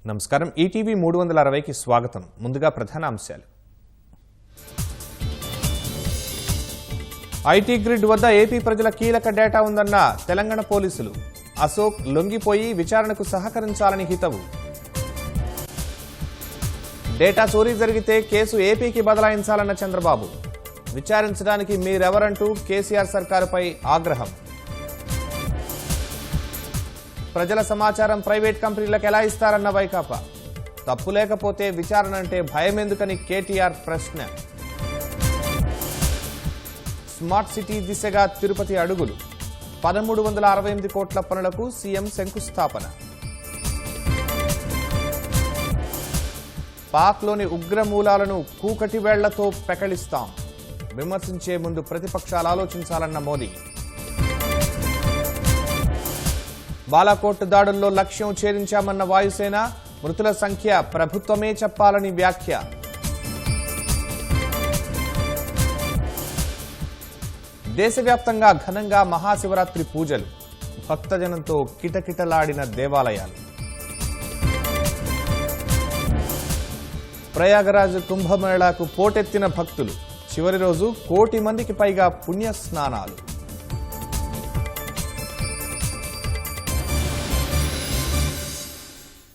నమస్కారం ఈటీవీ 360కి స్వాగతం. ముందుగా ప్రధాన అంశాలు. ఐటీ గ్రిడ్ వద్ద ఏపీ ప్రజల కీలక డేటా ఉందన్న తెలంగాణ పోలీసులు. అశోక్ లొంగిపోయి విచారణకు సహకరించాలని హితవు. డేటా చోరీ జరిగితే కేసు ఏపీకి బదలాయించాలన్న చంద్రబాబు. విచారించడానికి మీరెవరంటూ కేసీఆర్ సర్కారుపై ఆగ్రహం. ప్రజల సమాచారం ప్రైవేట్ కంపెనీలకు ఎలా ఇస్తారన్న వైకాపా. తప్పు లేకపోతే విచారణ అంటే భయం ఎందుకని కేటీఆర్ ప్రశ్న. స్మార్ట్ సిటీ దిశగా తిరుపతి అడుగులు. 1368 కోట్ల పనులకు సీఎం శంకుస్థాపన. పాక్లోని ఉగ్రమూలాలను కూకటి వేళ్లతో పెకలిస్తాం. విమర్శించే ముందు ప్రతిపక్షాలు ఆలోచించాలన్న మోదీ. బాలాకోట్ దాడుల్లో లక్ష్యం ఛేదించామన్న వాయుసేన. మృతుల సంఖ్య ప్రభుత్వమే చెప్పాలని వ్యాఖ్య. దేశవ్యాప్తంగా ఘనంగా మహాశివరాత్రి పూజలు. భక్తజనంతో కిటకిటలాడిన దేవాలయాలు. ప్రయాగరాజ్ కుంభమేళాకు పోటెత్తిన భక్తులు. చివరి రోజు 1 కోటి మందికి పైగా పుణ్య స్నానాలు.